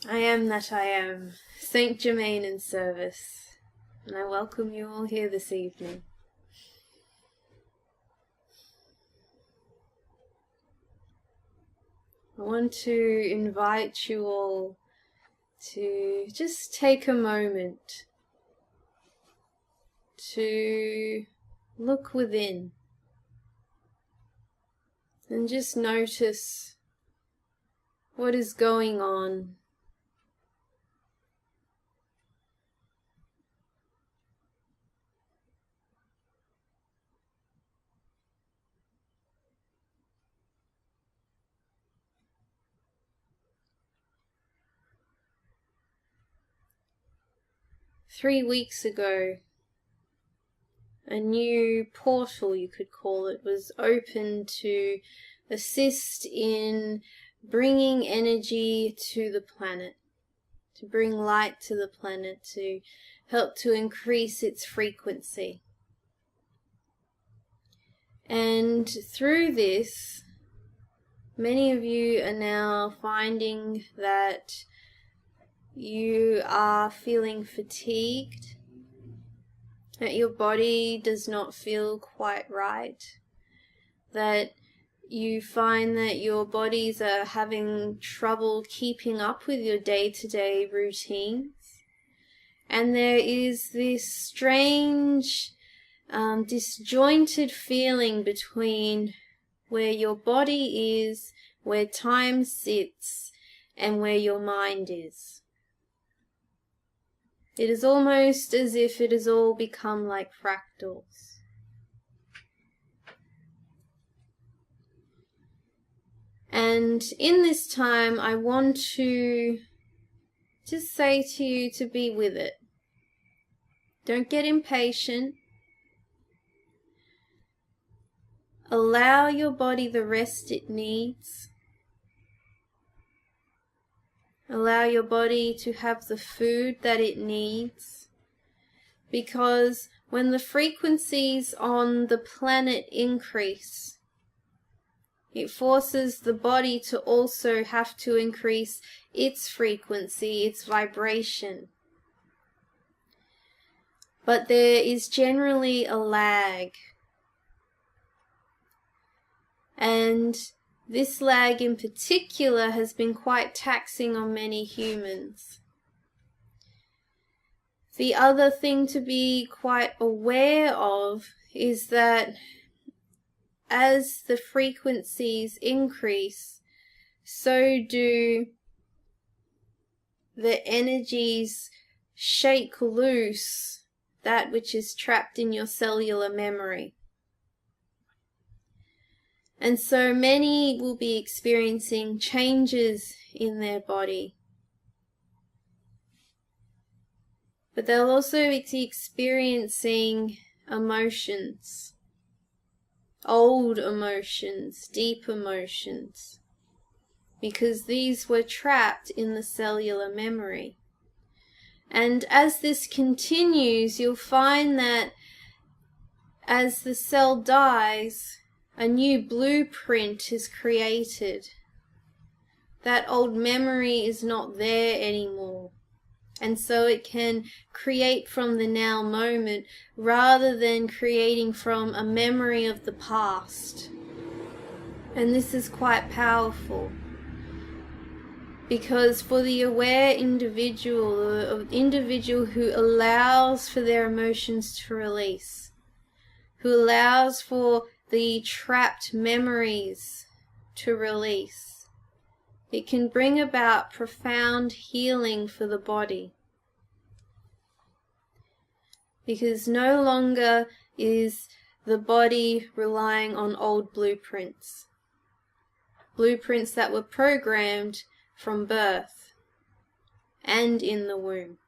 I am that I am, Saint Germain in service, and I welcome you all here this evening. I want to invite you all to just take a moment to look within and just notice what is going on. 3 weeks ago, a new portal, you could call it, was opened to assist in bringing energy to the planet, to bring light to the planet, to help to increase its frequency. And through this, many of you are now finding that you are feeling fatigued, that your body does not feel quite right, that you find that your bodies are having trouble keeping up with your day-to-day routines. And there is this strange, disjointed feeling between where your body is, where time sits, and where your mind is. It is almost as if it has all become like fractals. And in this time, I want to just say to you to be with it. Don't get impatient. Allow your body the rest it needs. Allow your body to have the food that it needs. Because when the frequencies on the planet increase, it forces the body to also have to increase its frequency, its vibration. But there is generally a lag. And this lag in particular has been quite taxing on many humans. The other thing to be quite aware of is that as the frequencies increase, so do the energies shake loose that which is trapped in your cellular memory. And so many will be experiencing changes in their body. But they'll also be experiencing emotions, old emotions, deep emotions, because these were trapped in the cellular memory. And as this continues, you'll find that as the cell dies, a new blueprint is created. That old memory is not there anymore. And so it can create from the now moment rather than creating from a memory of the past. And this is quite powerful. Because for the aware individual, the individual who allows for their emotions to release, who allows for the trapped memories to release, it can bring about profound healing for the body. Because no longer is the body relying on old blueprints. Blueprints that were programmed from birth and in the womb.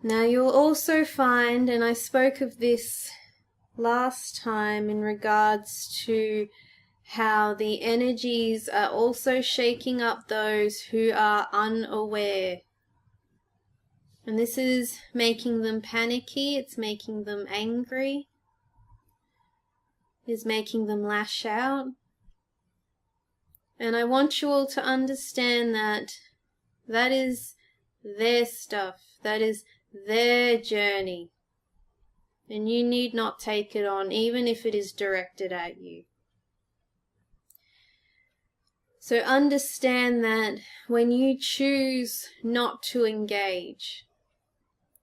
Now you'll also find, and I spoke of this last time in regards to how the energies are also shaking up those who are unaware. And this is making them panicky, it's making them angry, it's making them lash out, And I want you all to understand that that is their stuff. That is their journey. And you need not take it on, even if it is directed at you. So understand that when you choose not to engage,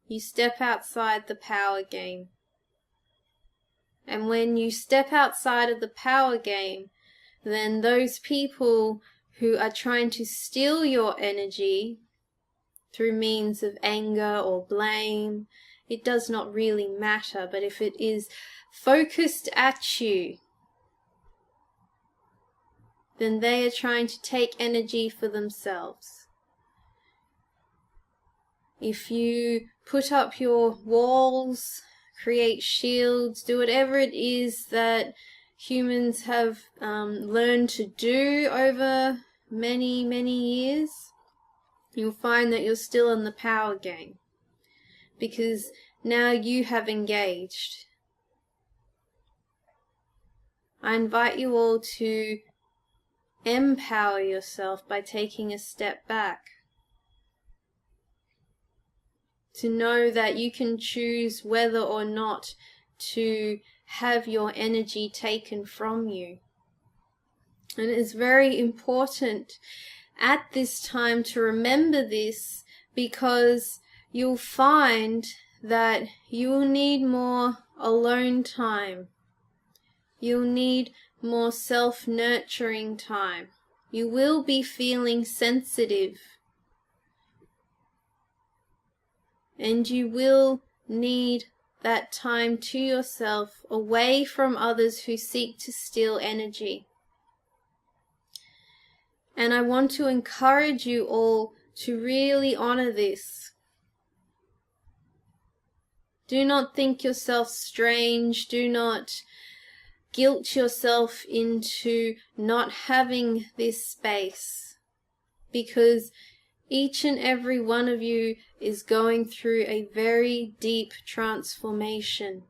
you step outside the power game. And when you step outside of the power game, then those people who are trying to steal your energy through means of anger or blame, it does not really matter. But if it is focused at you, then they are trying to take energy for themselves. If you put up your walls, create shields, do whatever it is that humans have learned to do over many, many years, you'll find that you're still in the power game, because now you have engaged. I invite you all to empower yourself by taking a step back. To know that you can choose whether or not to have your energy taken from you. And it is very important at this time to remember this, because you'll find that you will need more alone time. You'll need more self-nurturing time. You will be feeling sensitive. And you will need that time to yourself, away from others who seek to steal energy. And I want to encourage you all to really honor this. Do not think yourself strange. Do not guilt yourself into not having this space, because each and every one of you is going through a very deep transformation.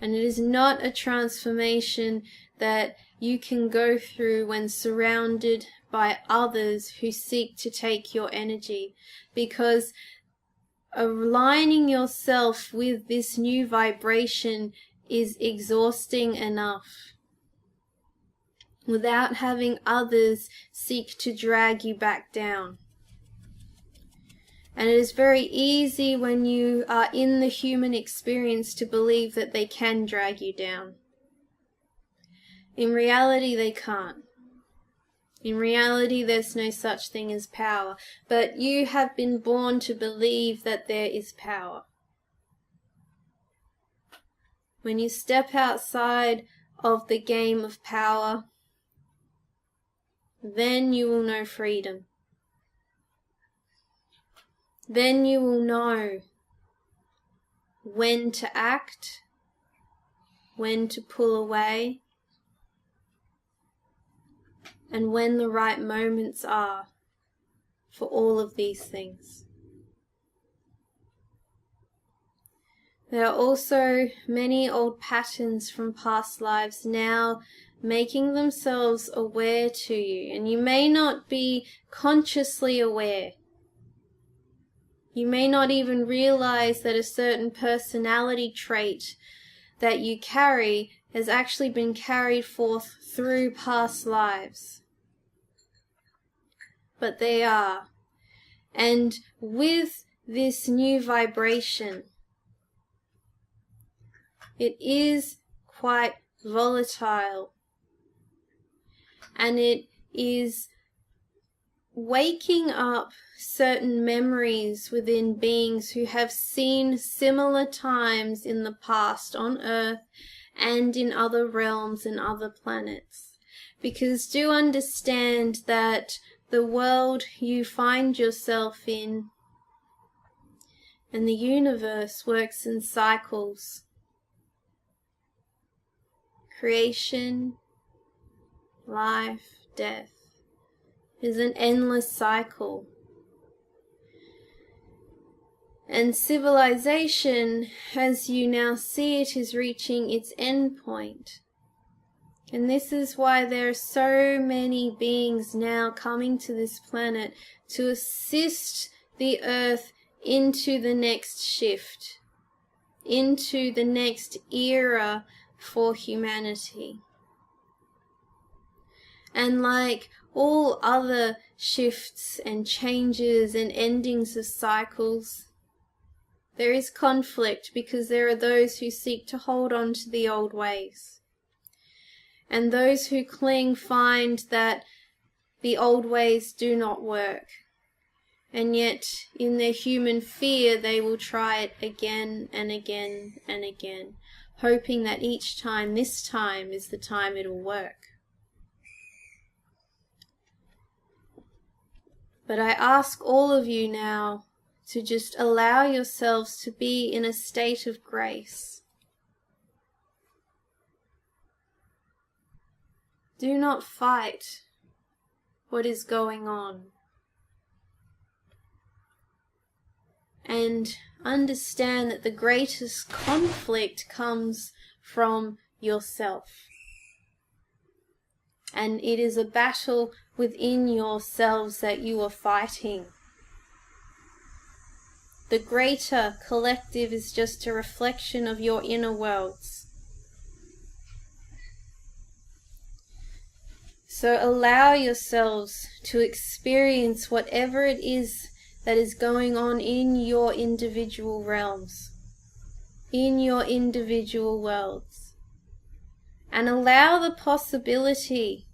And it is not a transformation that you can go through when surrounded by others who seek to take your energy, because aligning yourself with this new vibration is exhausting enough, without having others seek to drag you back down. And it is very easy when you are in the human experience to believe that they can drag you down. In reality, they can't. In reality, there's no such thing as power, but you have been born to believe that there is power. When you step outside of the game of power, then you will know freedom. Then you will know when to act, when to pull away, and when the right moments are for all of these things. There are also many old patterns from past lives now making themselves aware to you, and you may not be consciously aware. You may not even realize that a certain personality trait that you carry has actually been carried forth through past lives. But they are. And with this new vibration, it is quite volatile, and it is waking up certain memories within beings who have seen similar times in the past on Earth and in other realms and other planets. Because do understand that the world you find yourself in and the universe works in cycles. Creation, life, death is an endless cycle. And civilization, as you now see it, is reaching its end point. And this is why there are so many beings now coming to this planet to assist the earth into the next shift, into the next era for humanity. And like all other shifts and changes and endings of cycles, there is conflict because there are those who seek to hold on to the old ways. And those who cling find that the old ways do not work. And yet, in their human fear, they will try it again and again and again, hoping that each time, this time is the time it'll work. But I ask all of you now to just allow yourselves to be in a state of grace. Do not fight what is going on. And understand that the greatest conflict comes from yourself. And it is a battle within yourselves that you are fighting. The greater collective is just a reflection of your inner worlds. So allow yourselves to experience whatever it is that is going on in your individual realms, in your individual worlds. And allow the possibility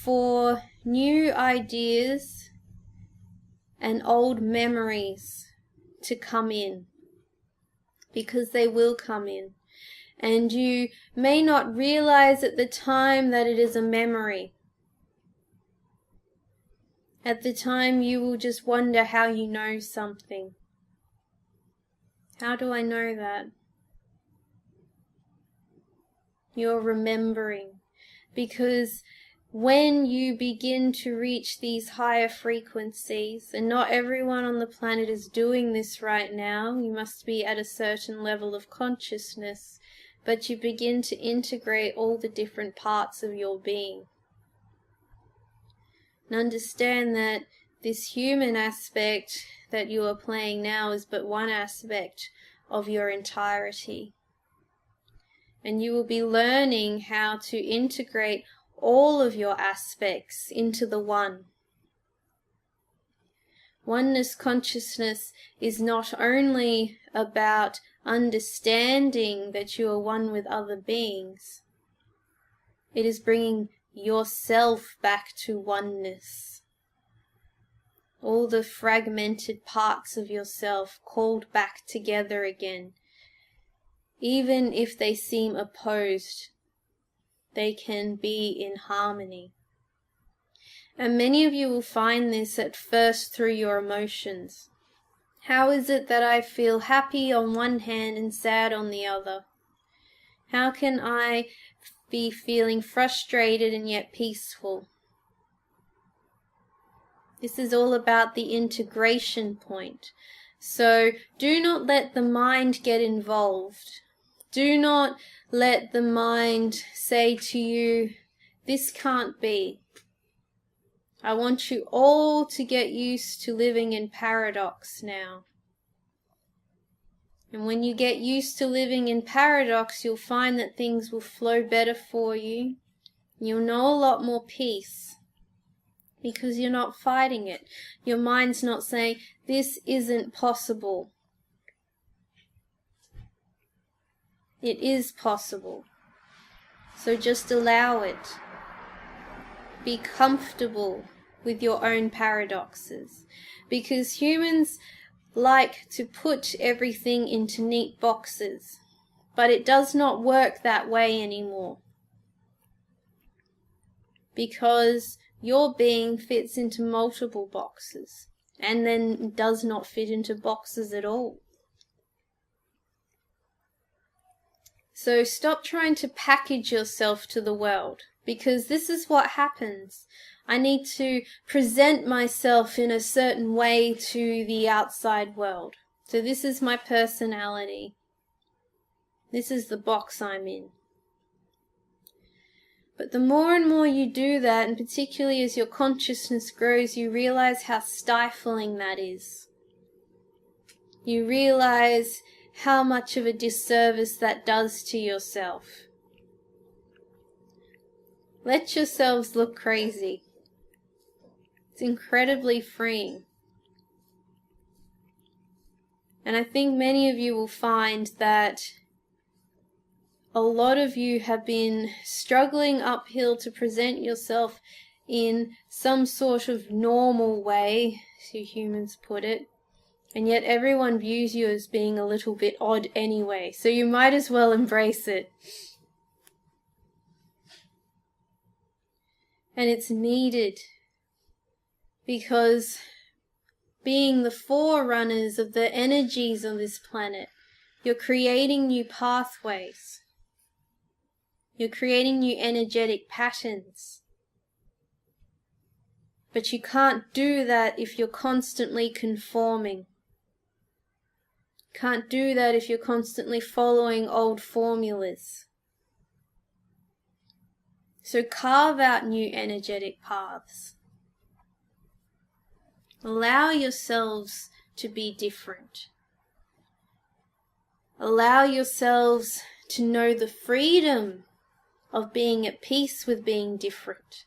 for new ideas and old memories to come in, because they will come in. And you may not realize at the time that it is a memory. At the time you will just wonder how you know something. How do I know that? You're remembering. Because when you begin to reach these higher frequencies, and not everyone on the planet is doing this right now, you must be at a certain level of consciousness, but you begin to integrate all the different parts of your being. And understand that this human aspect that you are playing now is but one aspect of your entirety. And you will be learning how to integrate all of your aspects into the one. Oneness consciousness is not only about understanding that you are one with other beings. It is bringing yourself back to oneness. All the fragmented parts of yourself called back together again. Even if they seem opposed, they can be in harmony. And many of you will find this at first through your emotions. How is it that I feel happy on one hand and sad on the other? How can I be feeling frustrated and yet peaceful? This is all about the integration point. So do not let the mind get involved. Do not let the mind say to you, this can't be. I want you all to get used to living in paradox now. And when you get used to living in paradox, you'll find that things will flow better for you. You'll know a lot more peace because you're not fighting it. Your mind's not saying, this isn't possible. It is possible. So just allow it. Be comfortable with your own paradoxes, because humans like to put everything into neat boxes, but it does not work that way anymore, because your being fits into multiple boxes and then does not fit into boxes at all. So stop trying to package yourself to the world, because this is what happens. I need to present myself in a certain way to the outside world. So this is my personality. This is the box I'm in. But the more and more you do that, and particularly as your consciousness grows, you realize how stifling that is. You realize how much of a disservice that does to yourself. Let yourselves look crazy. It's incredibly freeing. And I think many of you will find that a lot of you have been struggling uphill to present yourself in some sort of normal way, as humans put it, and yet everyone views you as being a little bit odd anyway, so you might as well embrace it. And it's needed, because being the forerunners of the energies on this planet, you're creating new pathways. You're creating new energetic patterns. But you can't do that if you're constantly conforming. Can't do that if you're constantly following old formulas. So carve out new energetic paths. Allow yourselves to be different. Allow yourselves to know the freedom of being at peace with being different.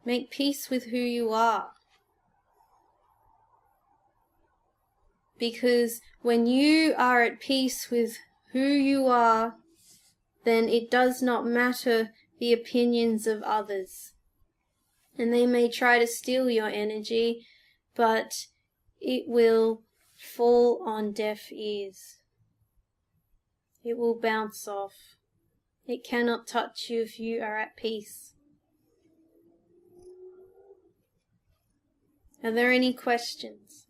Make peace with who you are. Because when you are at peace with who you are, then it does not matter the opinions of others. And they may try to steal your energy, but it will fall on deaf ears. It will bounce off. It cannot touch you if you are at peace. Are there any questions?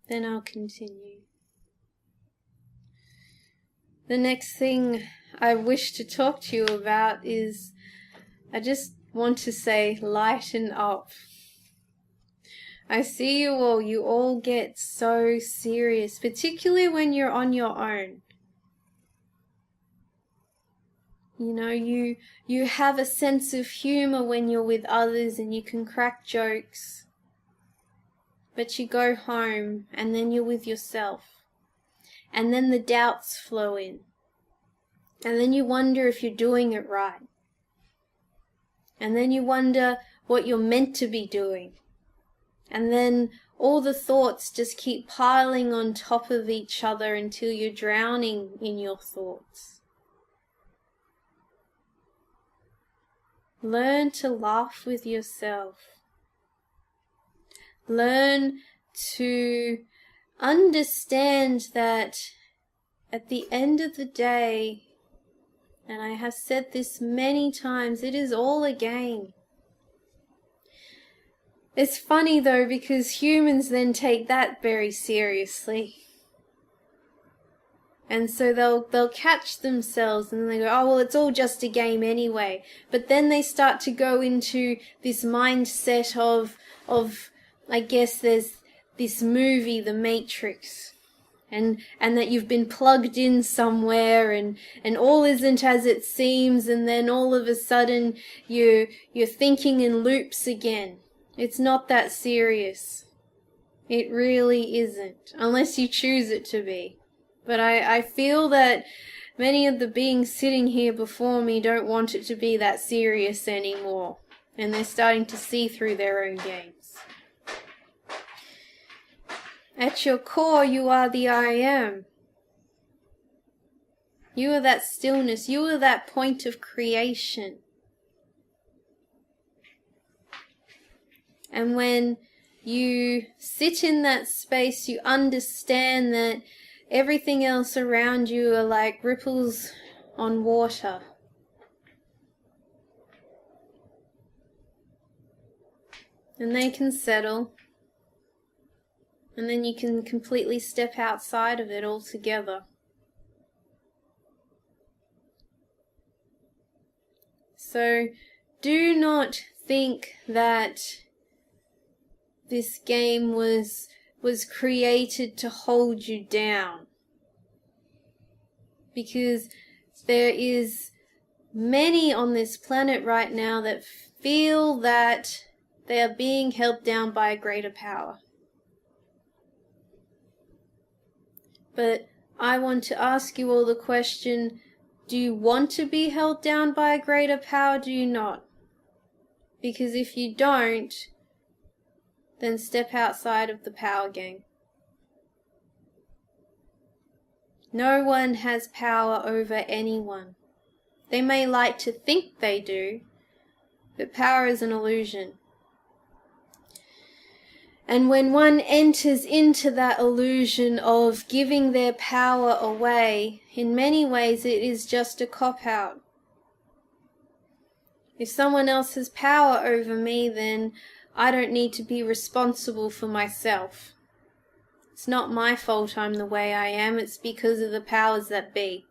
Then I'll continue. The next thing I wish to talk to you about is, I just want to say, lighten up. I see you all get so serious, particularly when you're on your own. You know, you have a sense of humor when you're with others and you can crack jokes. But you go home and then you're with yourself. And then the doubts flow in. And then you wonder if you're doing it right. And then you wonder what you're meant to be doing. And then all the thoughts just keep piling on top of each other until you're drowning in your thoughts. Learn to laugh with yourself. Learn to understand that at the end of the day, and I have said this many times, it is all a game. It's funny though, because humans then take that very seriously. And so they'll catch themselves and they go, oh, well, it's all just a game anyway. But then they start to go into this mindset of I guess there's this movie, The Matrix. And that you've been plugged in somewhere and all isn't as it seems, and then all of a sudden you're thinking in loops again. It's not that serious. It really isn't, unless you choose it to be. But I feel that many of the beings sitting here before me don't want it to be that serious anymore, and they're starting to see through their own games. At your core, you are the I am. You are that stillness. You are that point of creation. And when you sit in that space, you understand that everything else around you are like ripples on water. And they can settle. And then you can completely step outside of it altogether. So do not think that this game was created to hold you down. Because there is many on this planet right now that feel that they are being held down by a greater power. But I want to ask you all the question, do you want to be held down by a greater power? Do you not? Because if you don't, then step outside of the power game. No one has power over anyone. They may like to think they do, but power is an illusion. And when one enters into that illusion of giving their power away, in many ways it is just a cop-out. If someone else has power over me, then I don't need to be responsible for myself. It's not my fault I'm the way I am, it's because of the powers that be.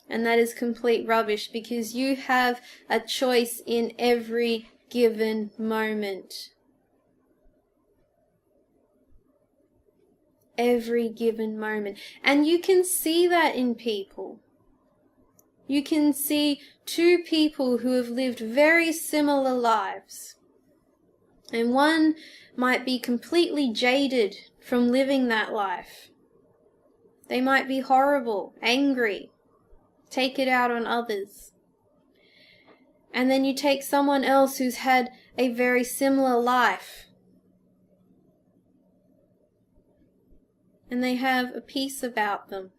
And that is complete rubbish, because you have a choice in every given moment. Every given moment. And you can see that in people. You can see two people who have lived very similar lives. And one might be completely jaded from living that life. They might be horrible, angry, take it out on others. And then you take someone else who's had a very similar life, and they have a peace about them.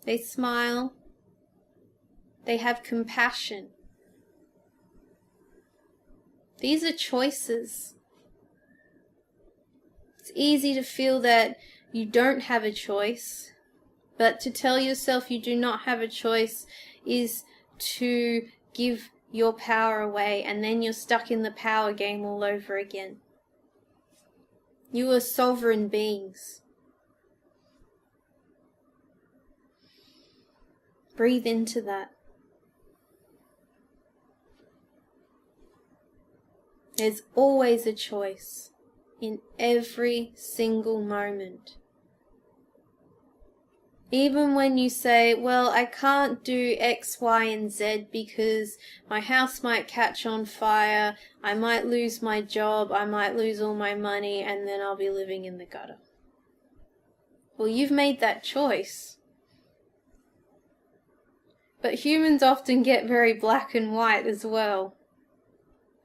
They smile. They have compassion. These are choices. It's easy to feel that you don't have a choice, but to tell yourself you do not have a choice is to give your power away, and then you're stuck in the power game all over again. You are sovereign beings. Breathe into that. There's always a choice in every single moment. Even when you say, well, I can't do X, Y, and Z because my house might catch on fire, I might lose my job, I might lose all my money, and then I'll be living in the gutter. Well, you've made that choice. But humans often get very black and white as well.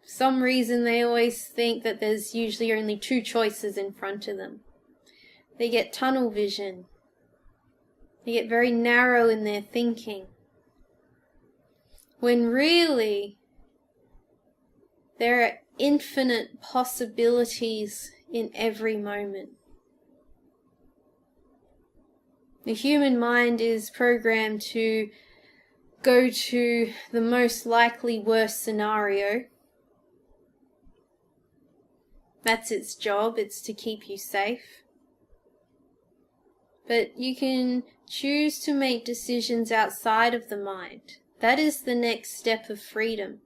For some reason, they always think that there's usually only two choices in front of them. They get tunnel vision. They get very narrow in their thinking. When really, there are infinite possibilities in every moment. The human mind is programmed to go to the most likely worst scenario. That's its job, it's to keep you safe. But you can choose to make decisions outside of the mind. That is the next step of freedom.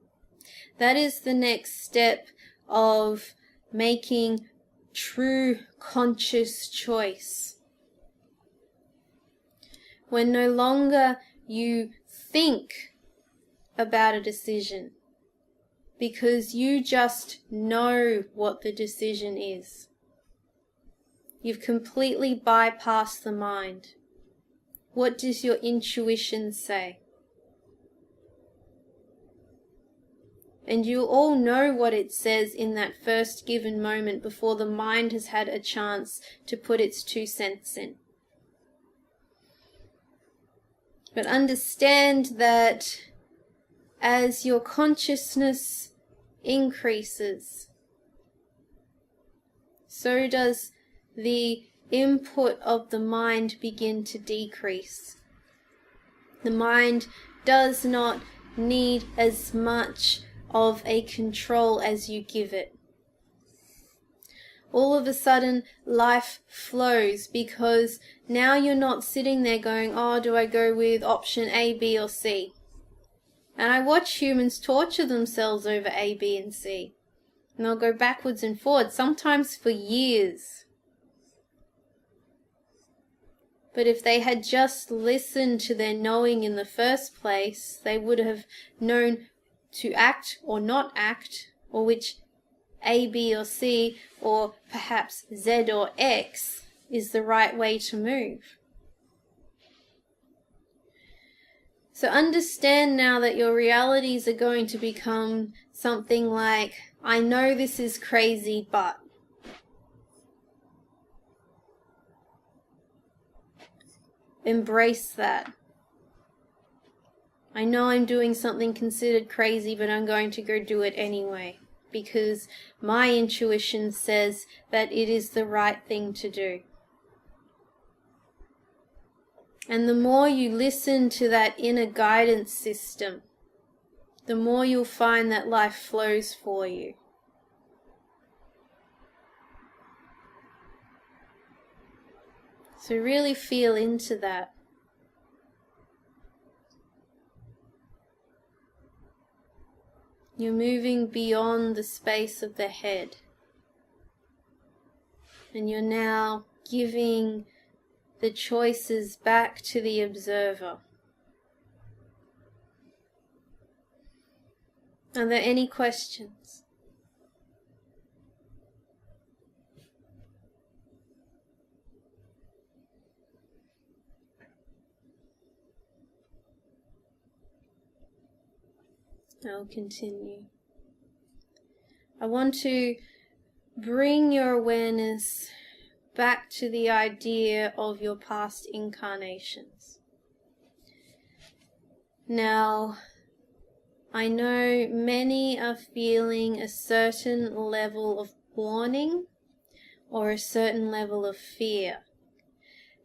That is the next step of making true conscious choice. When no longer you think about a decision, because you just know what the decision is. You've completely bypassed the mind. What does your intuition say? And you all know what it says in that first given moment before the mind has had a chance to put its 2 cents in. But understand that as your consciousness increases, so does the input of the mind begin to decrease. The mind does not need as much of a control as you give it. All of a sudden, life flows because now you're not sitting there going, oh, do I go with option A, B, or C? And I watch humans torture themselves over A, B, and C. And they'll go backwards and forwards, sometimes for years. But if they had just listened to their knowing in the first place, they would have known to act or not act, or which A, B, or C, or perhaps Z or X is the right way to move. So understand now that your realities are going to become something like, I know this is crazy, but. Embrace that. I know I'm doing something considered crazy, but I'm going to go do it anyway, because my intuition says that it is the right thing to do. And the more you listen to that inner guidance system, the more you'll find that life flows for you. So really feel into that. You're moving beyond the space of the head. And you're now giving the choices back to the observer. Are there any questions? I'll continue. I want to bring your awareness back to the idea of your past incarnations. Now, I know many are feeling a certain level of warning or a certain level of fear.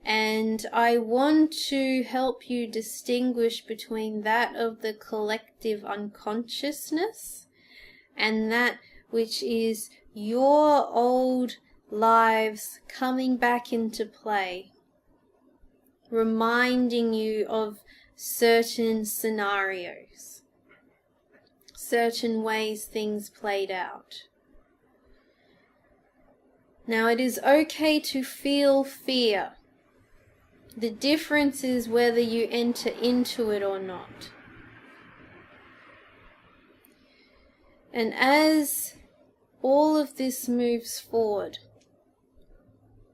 And I want to help you distinguish between that of the collective unconsciousness and that which is your old lives coming back into play, reminding you of certain scenarios, certain ways things played out. Now, it is okay to feel fear. The difference is whether you enter into it or not. And as all of this moves forward,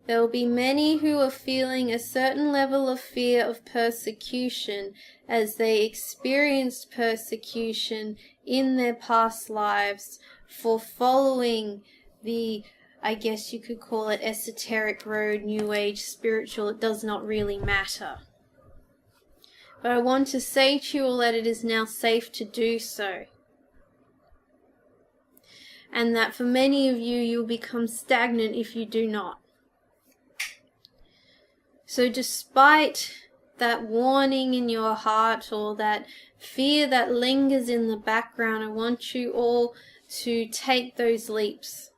there will be many who are feeling a certain level of fear of persecution as they experienced persecution in their past lives for following the, I guess you could call it, esoteric road, new age, spiritual. It does not really matter. But I want to say to you all that it is now safe to do so. And that for many of you, you'll become stagnant if you do not. So despite that warning in your heart or that fear that lingers in the background, I want you all to take those leaps,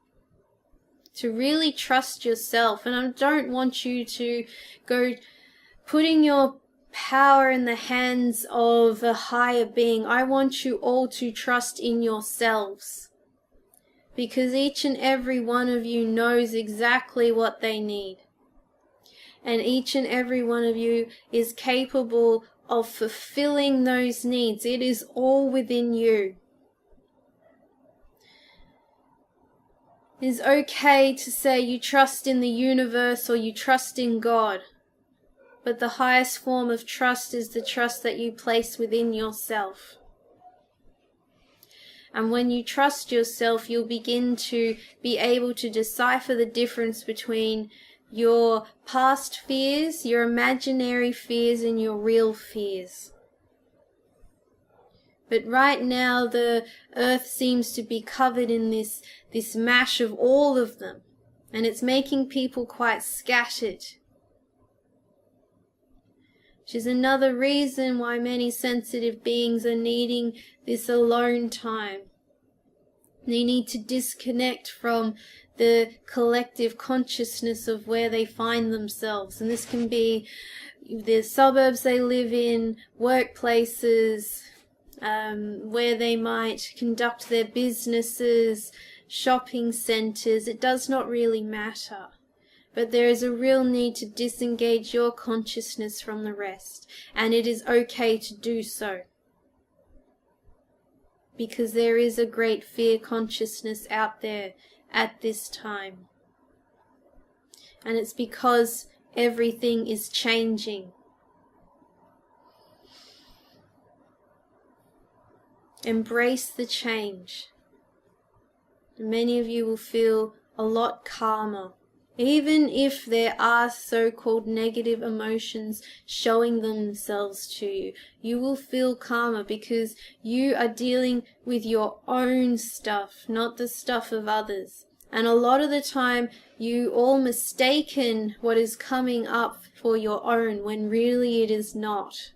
to really trust yourself. And I don't want you to go putting your power in the hands of a higher being. I want you all to trust in yourselves, because each and every one of you knows exactly what they need. And each and every one of you is capable of fulfilling those needs. It is all within you. It is okay to say you trust in the universe or you trust in God. But the highest form of trust is the trust that you place within yourself. And when you trust yourself, you'll begin to be able to decipher the difference between your past fears, your imaginary fears, and your real fears. But right now, the earth seems to be covered in this mash of all of them. And it's making people quite scattered. Which is another reason why many sensitive beings are needing this alone time. They need to disconnect from the collective consciousness of where they find themselves. And this can be the suburbs they live in, workplaces, where they might conduct their businesses, shopping centres. It does not really matter. But there is a real need to disengage your consciousness from the rest, and it is okay to do so. Because there is a great fear consciousness out there at this time. And it's because everything is changing. Embrace the change. Many of you will feel a lot calmer. Even if there are so-called negative emotions showing themselves to you, you will feel calmer because you are dealing with your own stuff, not the stuff of others. And a lot of the time, you all mistaken what is coming up for your own when really it is not.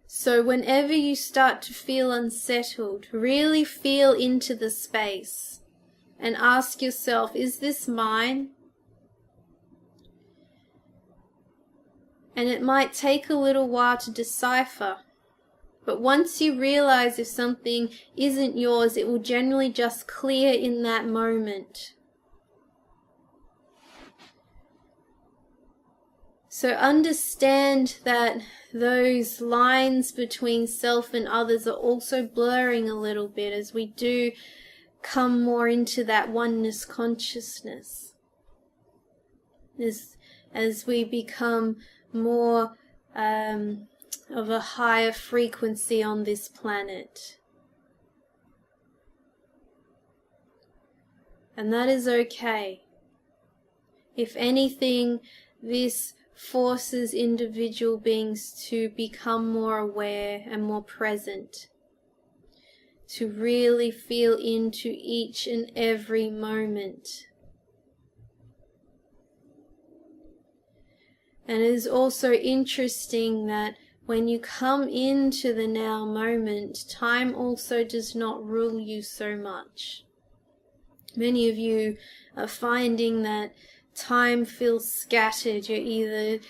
So whenever you start to feel unsettled, really feel into the space. And ask yourself, is this mine? And it might take a little while to decipher. But once you realize if something isn't yours, it will generally just clear in that moment. So understand that those lines between self and others are also blurring a little bit as we do come more into that oneness consciousness. As we become more of a higher frequency on this planet. And that is okay. If anything, this forces individual beings to become more aware and more present. To really feel into each and every moment. And it is also interesting that when you come into the now moment, time also does not rule you so much. Many of you are finding that time feels scattered. You're either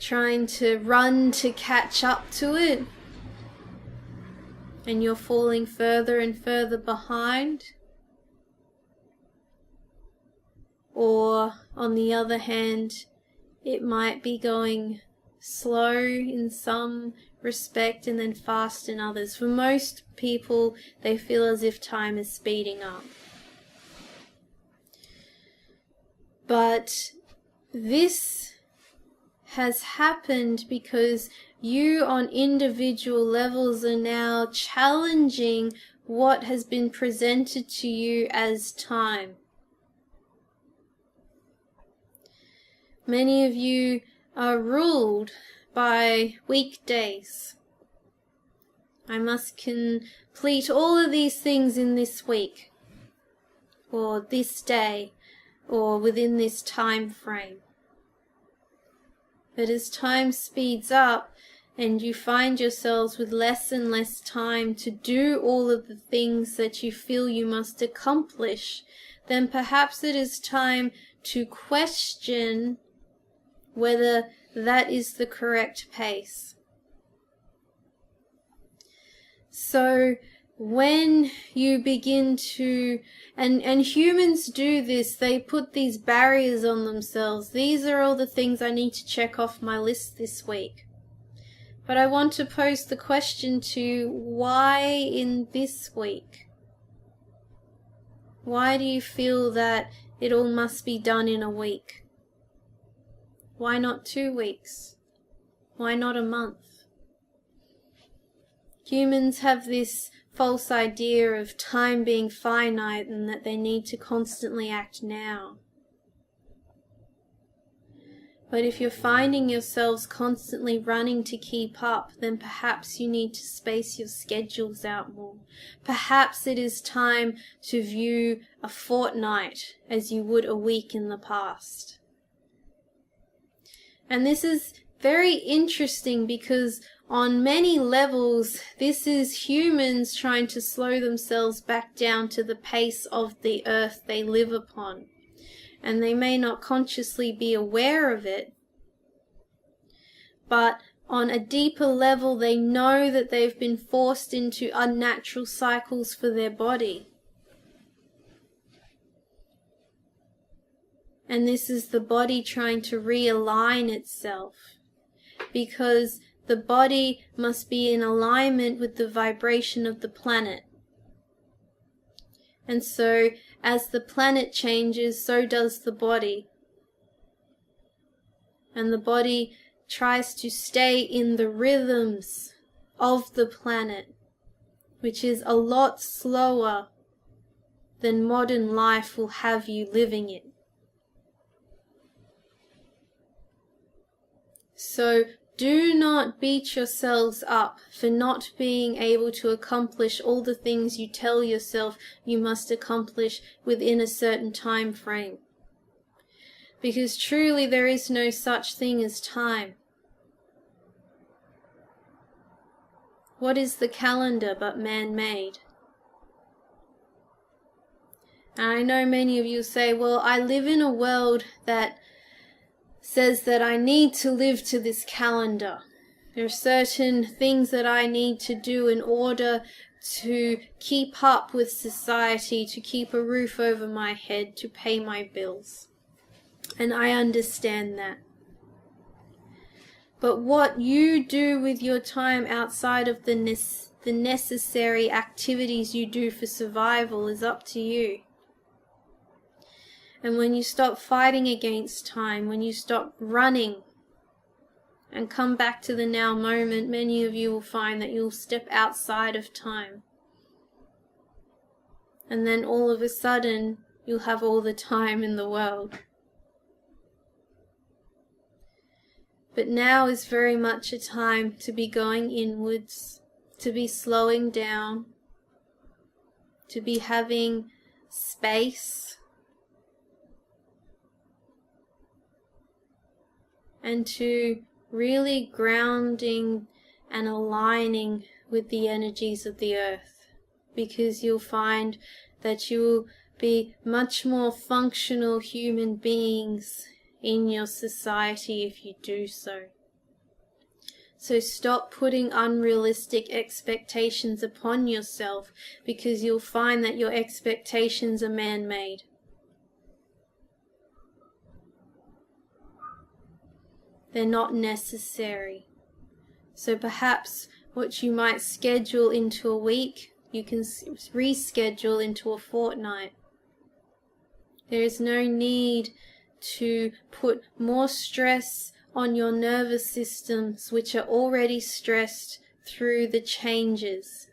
trying to run to catch up to it, and you're falling further and further behind. Or, on the other hand, it might be going slow in some respect and then fast in others. For most people, they feel as if time is speeding up. But this has happened because you on individual levels are now challenging what has been presented to you as time. Many of you are ruled by weekdays. I must complete all of these things in this week, or this day, or within this time frame. But as time speeds up and you find yourselves with less and less time to do all of the things that you feel you must accomplish, then perhaps it is time to question whether that is the correct pace. So when you begin to, and humans do this, they put these barriers on themselves. These are all the things I need to check off my list this week. But I want to pose the question to you, why in this week? Why do you feel that it all must be done in a week? Why not 2 weeks? Why not a month? Humans have this false idea of time being finite and that they need to constantly act now. But if you're finding yourselves constantly running to keep up, then perhaps you need to space your schedules out more. Perhaps it is time to view a fortnight as you would a week in the past. And this is very interesting because on many levels, this is humans trying to slow themselves back down to the pace of the earth they live upon. And they may not consciously be aware of it, but on a deeper level, they know that they've been forced into unnatural cycles for their body. And this is the body trying to realign itself, because the body must be in alignment with the vibration of the planet. And so, as the planet changes, so does the body. And the body tries to stay in the rhythms of the planet, which is a lot slower than modern life will have you living it. So do not beat yourselves up for not being able to accomplish all the things you tell yourself you must accomplish within a certain time frame. Because truly there is no such thing as time. What is the calendar but man-made? And I know many of you say, well, I live in a world that says that I need to live to this calendar. There are certain things that I need to do in order to keep up with society, to keep a roof over my head, to pay my bills. And I understand that. But what you do with your time outside of the necessary activities you do for survival is up to you. And when you stop fighting against time, when you stop running and come back to the now moment, many of you will find that you'll step outside of time. And then all of a sudden, you'll have all the time in the world. But now is very much a time to be going inwards, to be slowing down, to be having space, and to really grounding and aligning with the energies of the earth, because you'll find that you will be much more functional human beings in your society if you do so. So stop putting unrealistic expectations upon yourself, because you'll find that your expectations are man-made. They're not necessary. So perhaps what you might schedule into a week, you can reschedule into a fortnight. There is no need to put more stress on your nervous systems, which are already stressed through the changes.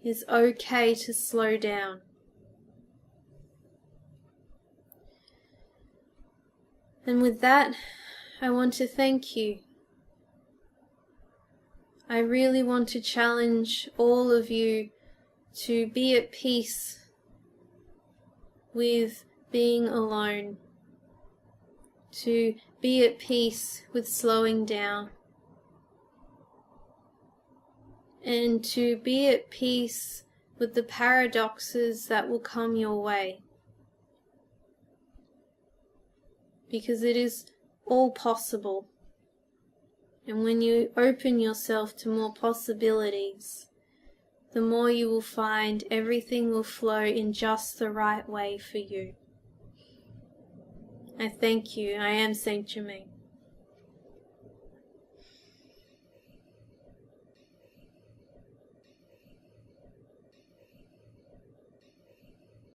It's okay to slow down. And with that, I want to thank you. I really want to challenge all of you to be at peace with being alone, to be at peace with slowing down, and to be at peace with the paradoxes that will come your way. Because it is all possible. And when you open yourself to more possibilities, the more you will find everything will flow in just the right way for you. I thank you. I am Saint Germain.